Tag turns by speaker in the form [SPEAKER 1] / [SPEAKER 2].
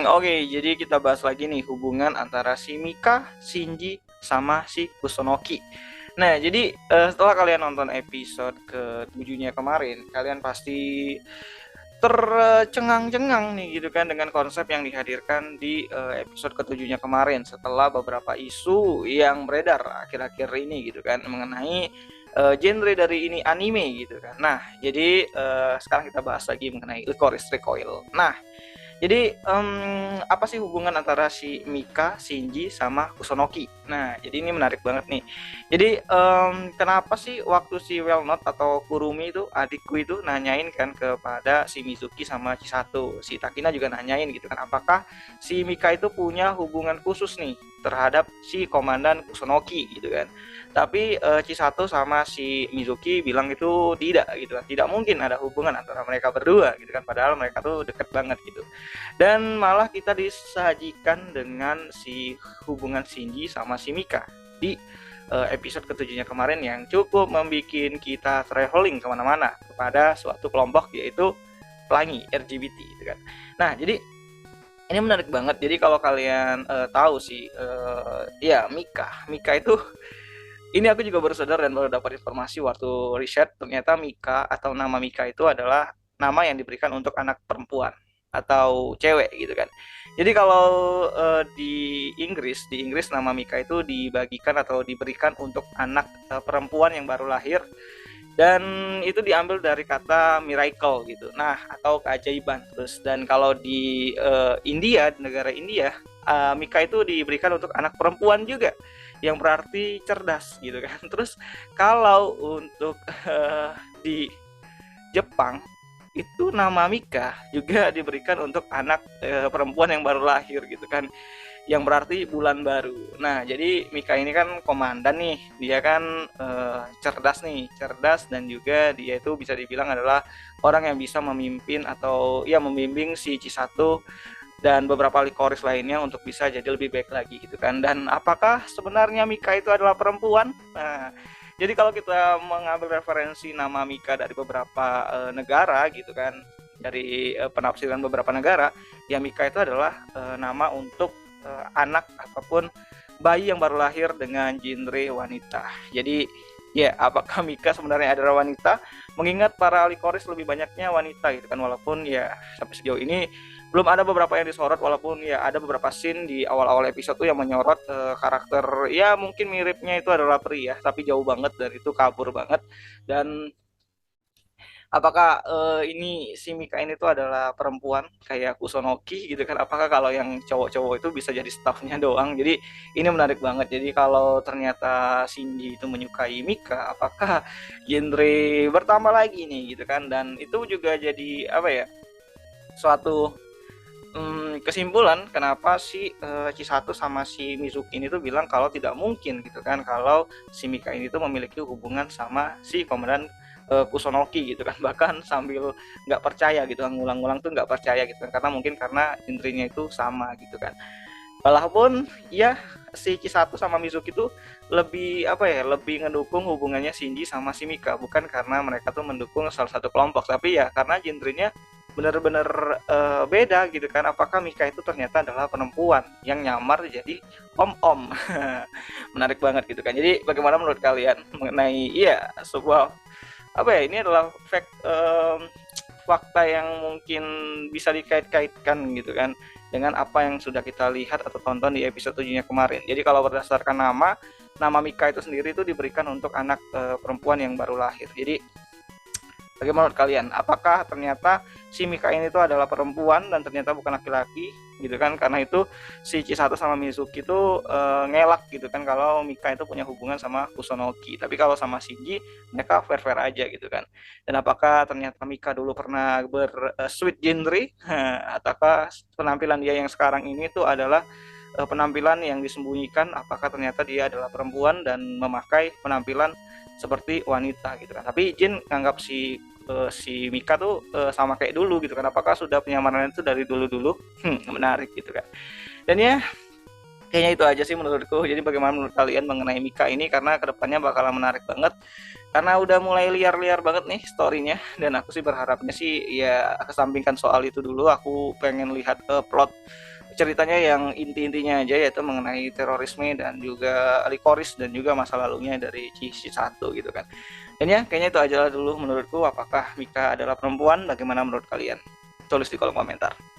[SPEAKER 1] Oke, jadi kita bahas lagi nih hubungan antara si Mika, Shinji, sama si Kusunoki. Nah, jadi setelah kalian nonton episode ke-7-nya kemarin, kalian pasti tercengang-cengang nih gitu kan dengan konsep yang dihadirkan di episode ke-7-nya kemarin setelah beberapa isu yang beredar akhir-akhir ini gitu kan mengenai genre dari ini anime gitu kan. Nah, jadi sekarang kita bahas lagi mengenai Licorice Recoil. Nah, jadi apa sih hubungan antara si Mika, Shinji, sama Kusunoki? Nah, jadi ini menarik banget nih. Jadi kenapa sih waktu si Wellnot atau Kurumi itu adikku itu nanyain kan kepada si Mizuki sama Chisato, si Takina juga nanyain gitu kan, apakah si Mika itu punya hubungan khusus nih terhadap si Komandan Kusunoki gitu kan. Tapi Chisato sama si Mizuki bilang itu tidak gitu kan, tidak mungkin ada hubungan antara mereka berdua gitu kan, padahal mereka tuh deket banget gitu. Dan malah kita disajikan dengan si hubungan Shinji sama si Mika di episode ketujuhnya kemarin yang cukup membuat kita traveling kemana-mana kepada suatu kelompok yaitu pelangi LGBT gitu kan. Nah, jadi ini menarik banget. Jadi kalau kalian tahu sih ya Mika itu ini aku juga baru sadar dan baru dapat informasi waktu riset, ternyata Mika atau nama Mika itu adalah nama yang diberikan untuk anak perempuan atau cewek gitu kan. Jadi kalau di Inggris nama Mika itu dibagikan atau diberikan untuk anak perempuan yang baru lahir, dan itu diambil dari kata miracle gitu. Nah, atau keajaiban. Terus dan kalau di India, negara India, Mika itu diberikan untuk anak perempuan juga yang berarti cerdas gitu kan. Terus kalau untuk di Jepang itu nama Mika juga diberikan untuk anak perempuan yang baru lahir gitu kan, yang berarti bulan baru. Nah, jadi Mika ini kan komandan nih, dia kan cerdas dan juga dia itu bisa dibilang adalah orang yang bisa memimpin atau ya membimbing si Chisato dan beberapa likoris lainnya untuk bisa jadi lebih baik lagi gitu kan. Dan apakah sebenarnya Mika itu adalah perempuan? Nah, jadi kalau kita mengambil referensi nama Mika dari beberapa negara gitu kan, dari penafsiran beberapa negara, ya Mika itu adalah nama untuk anak ataupun bayi yang baru lahir dengan genre wanita. Jadi ya, apakah Mika sebenarnya adalah wanita? Mengingat para likoris lebih banyaknya wanita gitu kan, walaupun ya sampai sejauh ini belum ada beberapa yang disorot, walaupun ya ada beberapa scene di awal-awal episode tuh yang menyorot karakter ya mungkin miripnya itu adalah pria, tapi jauh banget dari itu, kabur banget. Dan apakah ini si Mika ini tuh adalah perempuan kayak Kusonoki gitu kan, apakah kalau yang cowok-cowok itu bisa jadi staffnya doang. Jadi ini menarik banget. Jadi kalau ternyata Shinji itu menyukai Mika, apakah genre bertambah lagi nih gitu kan. Dan itu juga jadi apa ya, suatu kesimpulan kenapa si Chisato sama si Mizuki ini tuh bilang kalau tidak mungkin gitu kan kalau si Mika ini tuh memiliki hubungan sama si komandan Kusunoki gitu kan, bahkan sambil nggak percaya gitu kan, ngulang-ngulang tuh nggak percaya gitu kan, karena mungkin karena genrenya itu sama gitu kan. Walaupun ya si Chisato sama Mizuki tuh lebih apa ya, lebih ngedukung hubungannya Shinji sama si Mika, bukan karena mereka tuh mendukung salah satu kelompok, tapi ya karena genrenya benar-benar beda gitu kan. Apakah Mika itu ternyata adalah perempuan yang nyamar jadi om-om. Menarik banget gitu kan. Jadi bagaimana menurut kalian mengenai ya sebuah apa ya, ini adalah fakta yang mungkin bisa dikait-kaitkan gitu kan dengan apa yang sudah kita lihat atau tonton di episode 7-nya kemarin. Jadi kalau berdasarkan nama Mika itu sendiri itu diberikan untuk anak perempuan yang baru lahir. Jadi bagaimana menurut kalian? Apakah ternyata si Mika ini tuh adalah perempuan dan ternyata bukan laki-laki gitu kan? Karena itu si Chisato sama Mizuki tuh ngelak gitu kan kalau Mika itu punya hubungan sama Kusunoki. Tapi kalau sama Shinji mereka fair-fair aja gitu kan. Dan apakah ternyata Mika dulu pernah sweet genre ataukah penampilan dia yang sekarang ini tuh adalah penampilan yang disembunyikan? Apakah ternyata dia adalah perempuan dan memakai penampilan seperti wanita gitu kan. Tapi Jin nganggap si Mika tuh sama kayak dulu gitu kan. Apakah sudah penyamaran itu dari dulu-dulu? Menarik gitu kan. Dan ya kayaknya itu aja sih menurutku. Jadi bagaimana menurut kalian mengenai Mika ini, karena kedepannya bakalan menarik banget, karena udah mulai liar-liar banget nih storynya. Dan aku sih berharapnya sih ya kesampingkan soal itu dulu, aku pengen lihat plot ceritanya yang inti-intinya aja, yaitu mengenai terorisme dan juga Licorice dan juga masa lalunya dari si 1 gitu kan. Dan ya kayaknya itu aja dulu menurutku. Apakah Mika adalah perempuan? Bagaimana menurut kalian? Tulis di kolom komentar.